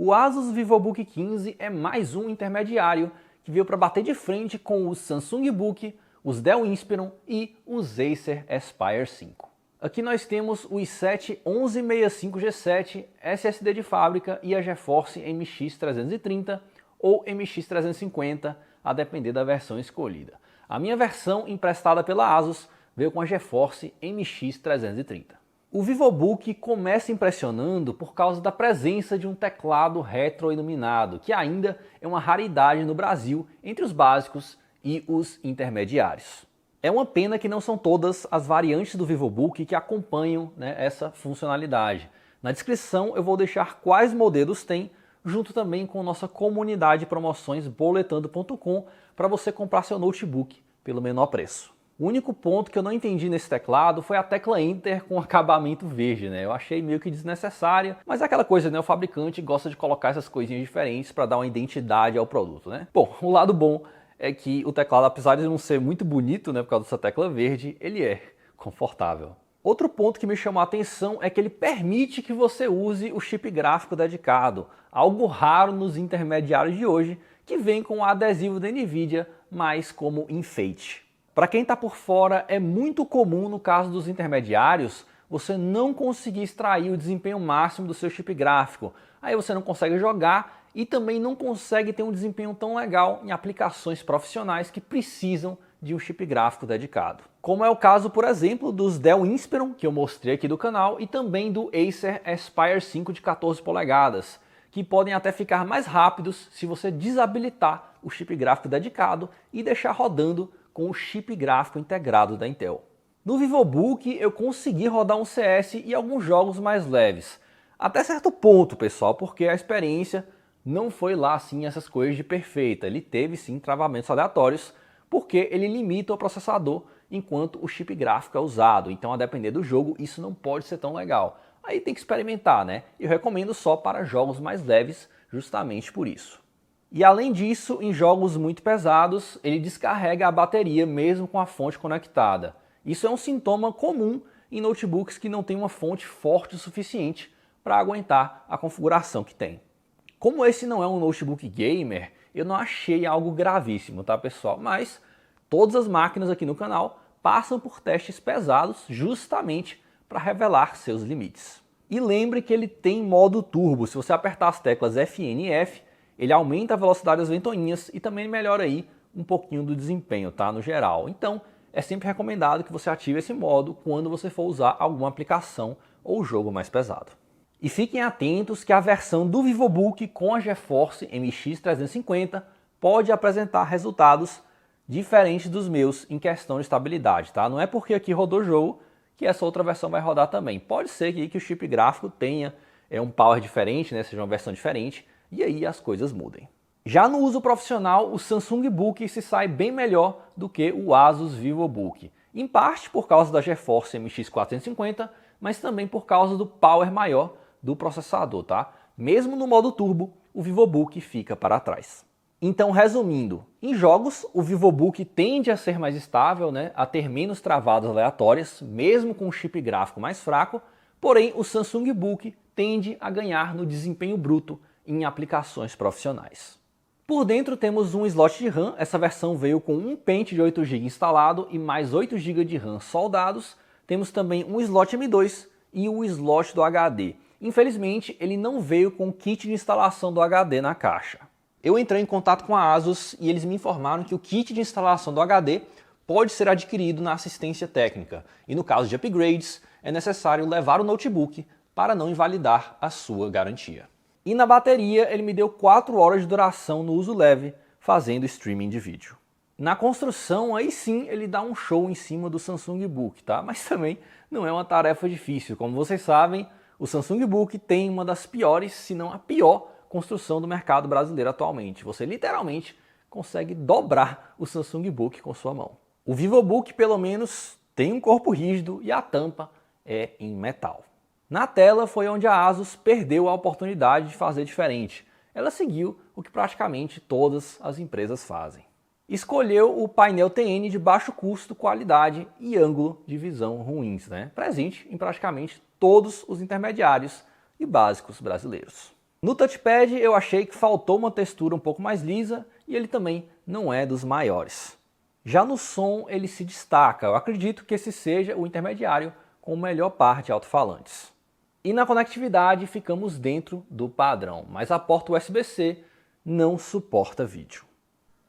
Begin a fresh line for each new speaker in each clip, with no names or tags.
O Asus VivoBook 15 é mais um intermediário que veio para bater de frente com os Samsung Book, os Dell Inspiron e os Acer Aspire 5. Aqui nós temos o i7 1165G7 SSD de fábrica e a GeForce MX 330 ou MX 350, a depender da versão escolhida. A minha versão, emprestada pela Asus, veio com a GeForce MX 330. O VivoBook começa impressionando por causa da presença de um teclado retroiluminado, que ainda é uma raridade no Brasil entre os básicos e os intermediários. É uma pena que não são todas as variantes do VivoBook que acompanham, essa funcionalidade. Na descrição eu vou deixar quais modelos tem, junto também com nossa comunidade de promoções boletando.com para você comprar seu notebook pelo menor preço. O único ponto que eu não entendi nesse teclado foi a tecla Enter com acabamento verde, Eu achei meio que desnecessária, mas é aquela coisa, o fabricante gosta de colocar essas coisinhas diferentes para dar uma identidade ao produto, Bom, o lado bom é que o teclado, apesar de não ser muito bonito, por causa dessa tecla verde, ele é confortável. Outro ponto que me chamou a atenção é que ele permite que você use o chip gráfico dedicado, algo raro nos intermediários de hoje, que vem com o adesivo da Nvidia, mas como enfeite. Para quem está por fora, é muito comum no caso dos intermediários você não conseguir extrair o desempenho máximo do seu chip gráfico. Aí você não consegue jogar e também não consegue ter um desempenho tão legal em aplicações profissionais que precisam de um chip gráfico dedicado. Como é o caso, por exemplo, dos Dell Inspiron, que eu mostrei aqui do canal, e também do Acer Aspire 5 de 14 polegadas, que podem até ficar mais rápidos se você desabilitar o chip gráfico dedicado e deixar rodando com o chip gráfico integrado da Intel. No VivoBook eu consegui rodar um CS e alguns jogos mais leves. Até certo ponto, pessoal, porque a experiência não foi lá assim essas coisas de perfeita. Ele teve sim travamentos aleatórios, porque ele limita o processador enquanto o chip gráfico é usado. Então, a depender do jogo, isso não pode ser tão legal. Aí tem que experimentar, Eu recomendo só para jogos mais leves, justamente por isso. E além disso, em jogos muito pesados, ele descarrega a bateria mesmo com a fonte conectada. Isso é um sintoma comum em notebooks que não tem uma fonte forte o suficiente para aguentar a configuração que tem. Como esse não é um notebook gamer, eu não achei algo gravíssimo, tá, pessoal? Mas todas as máquinas aqui no canal passam por testes pesados justamente para revelar seus limites. E lembre que ele tem modo turbo. Se você apertar as teclas FN e F, ele aumenta a velocidade das ventoinhas e também melhora aí um pouquinho do desempenho, tá? No geral. Então, é sempre recomendado que você ative esse modo quando você for usar alguma aplicação ou jogo mais pesado. E fiquem atentos que a versão do VivoBook com a GeForce MX 350 pode apresentar resultados diferentes dos meus em questão de estabilidade, tá? Não é porque aqui rodou o jogo que essa outra versão vai rodar também. Pode ser que o chip gráfico tenha um power diferente, seja uma versão diferente, e aí as coisas mudem. Já no uso profissional, o Samsung Book se sai bem melhor do que o Asus VivoBook. Em parte por causa da GeForce MX 450, mas também por causa do power maior do processador, tá? Mesmo no modo turbo, o VivoBook fica para trás. Então, resumindo, em jogos, o VivoBook tende a ser mais estável, a ter menos travadas aleatórias, mesmo com um chip gráfico mais fraco, porém o Samsung Book tende a ganhar no desempenho bruto em aplicações profissionais. Por dentro temos um slot de RAM, essa versão veio com um pente de 8 GB instalado e mais 8 GB de RAM soldados. Temos também um slot M2 e o slot do HD. Infelizmente, ele não veio com o kit de instalação do HD na caixa. Eu entrei em contato com a Asus e eles me informaram que o kit de instalação do HD pode ser adquirido na assistência técnica. E no caso de upgrades, é necessário levar o notebook para não invalidar a sua garantia. E na bateria ele me deu 4 horas de duração no uso leve, fazendo streaming de vídeo. Na construção, aí sim ele dá um show em cima do Samsung Book, tá? Mas também não é uma tarefa difícil. Como vocês sabem, o Samsung Book tem uma das piores, se não a pior, construção do mercado brasileiro atualmente. Você literalmente consegue dobrar o Samsung Book com sua mão. O VivoBook, pelo menos, tem um corpo rígido e a tampa é em metal. Na tela foi onde a Asus perdeu a oportunidade de fazer diferente. Ela seguiu o que praticamente todas as empresas fazem. Escolheu o painel TN de baixo custo, qualidade e ângulo de visão ruins, presente em praticamente todos os intermediários e básicos brasileiros. No touchpad eu achei que faltou uma textura um pouco mais lisa e ele também não é dos maiores. Já no som ele se destaca, eu acredito que esse seja o intermediário com o melhor par de alto-falantes. E na conectividade ficamos dentro do padrão, mas a porta USB-C não suporta vídeo.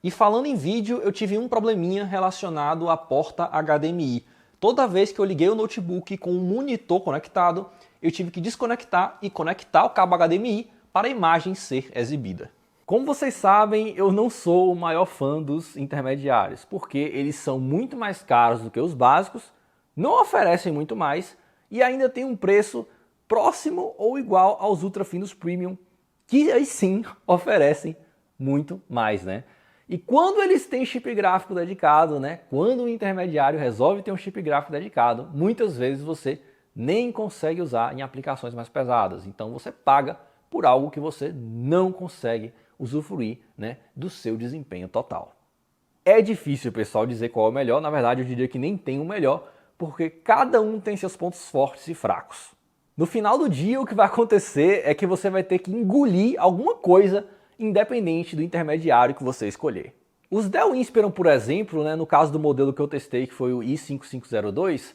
E falando em vídeo, eu tive um probleminha relacionado à porta HDMI. Toda vez que eu liguei o notebook com um monitor conectado, eu tive que desconectar e conectar o cabo HDMI para a imagem ser exibida. Como vocês sabem, eu não sou o maior fã dos intermediários, porque eles são muito mais caros do que os básicos, não oferecem muito mais e ainda tem um preço próximo ou igual aos ultrafinos premium, que aí sim oferecem muito mais, né? E quando eles têm chip gráfico dedicado, né? Quando o intermediário resolve ter um chip gráfico dedicado, muitas vezes você nem consegue usar em aplicações mais pesadas. Então você paga por algo que você não consegue usufruir, né, do seu desempenho total. É difícil, pessoal, dizer qual é o melhor. Na verdade, eu diria que nem tem o melhor, porque cada um tem seus pontos fortes e fracos. No final do dia, o que vai acontecer é que você vai ter que engolir alguma coisa independente do intermediário que você escolher. Os Dell Inspiron, por exemplo, né, no caso do modelo que eu testei, que foi o i5502,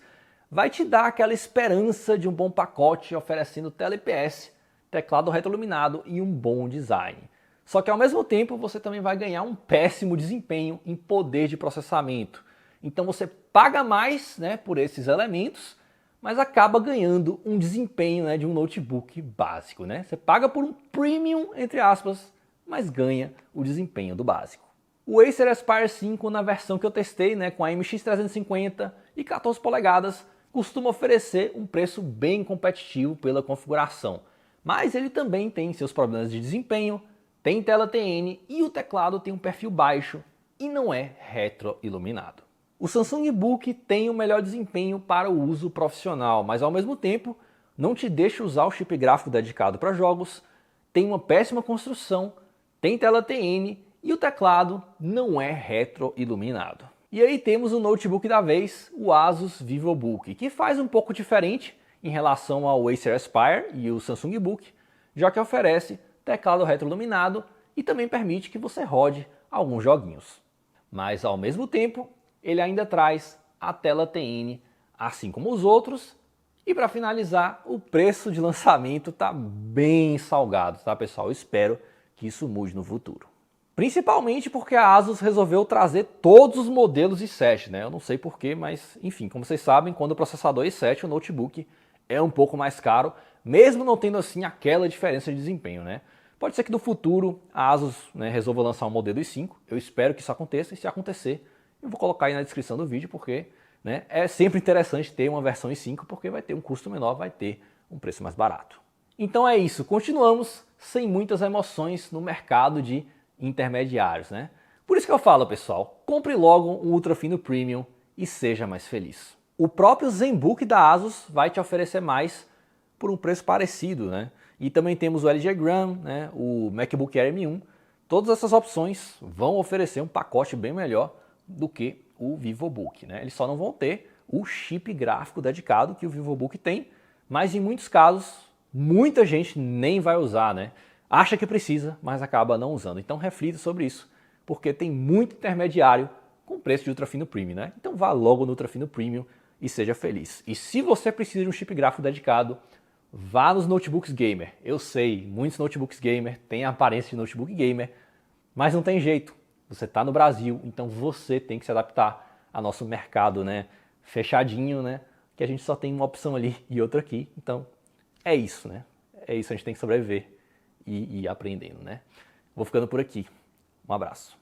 vai te dar aquela esperança de um bom pacote oferecendo tela IPS, teclado retroiluminado e um bom design. Só que ao mesmo tempo você também vai ganhar um péssimo desempenho em poder de processamento. Então você paga mais, né, por esses elementos, mas acaba ganhando um desempenho, né, de um notebook básico, né? Você paga por um premium, entre aspas, mas ganha o desempenho do básico. O Acer Aspire 5 na versão que eu testei, né, com a MX350 e 14 polegadas, costuma oferecer um preço bem competitivo pela configuração, mas ele também tem seus problemas de desempenho, tem tela TN e o teclado tem um perfil baixo e não é retroiluminado. O Samsung Book tem o melhor desempenho para o uso profissional, mas ao mesmo tempo não te deixa usar o chip gráfico dedicado para jogos, tem uma péssima construção, tem tela TN e o teclado não é retroiluminado. E aí temos o notebook da vez, o Asus VivoBook, que faz um pouco diferente em relação ao Acer Aspire e o Samsung Book, já que oferece teclado retroiluminado e também permite que você rode alguns joguinhos. Mas ao mesmo tempo, ele ainda traz a tela TN, assim como os outros. E para finalizar, o preço de lançamento está bem salgado, tá, pessoal? Eu espero que isso mude no futuro. Principalmente porque a Asus resolveu trazer todos os modelos i7, né? Eu não sei porquê, mas enfim, como vocês sabem, quando o processador é i7, o notebook é um pouco mais caro, mesmo não tendo assim aquela diferença de desempenho, né? Pode ser que no futuro a Asus, né, resolva lançar um modelo i5, eu espero que isso aconteça, e se acontecer, eu vou colocar aí na descrição do vídeo, porque, né, é sempre interessante ter uma versão i5, porque vai ter um custo menor, vai ter um preço mais barato. Então é isso, continuamos sem muitas emoções no mercado de intermediários, né? Por isso que eu falo, pessoal, compre logo um ultrafino premium e seja mais feliz. O próprio ZenBook da Asus vai te oferecer mais por um preço parecido, né? E também temos o LG Gram, né, o MacBook Air M1. Todas essas opções vão oferecer um pacote bem melhor do que o VivoBook, né? Eles só não vão ter o chip gráfico dedicado que o VivoBook tem, mas em muitos casos, muita gente nem vai usar, né? Acha que precisa, mas acaba não usando. Então reflita sobre isso, porque tem muito intermediário com preço de ultrafino premium, né? Então vá logo no ultrafino premium e seja feliz. E se você precisa de um chip gráfico dedicado, vá nos notebooks gamer. Eu sei, muitos notebooks gamer têm a aparência de notebook gamer, mas não tem jeito. Você está no Brasil, então você tem que se adaptar ao nosso mercado, né, fechadinho, né, que a gente só tem uma opção ali e outra aqui. Então é isso, né? É isso, a gente tem que sobreviver e ir aprendendo, né? Vou ficando por aqui. Um abraço.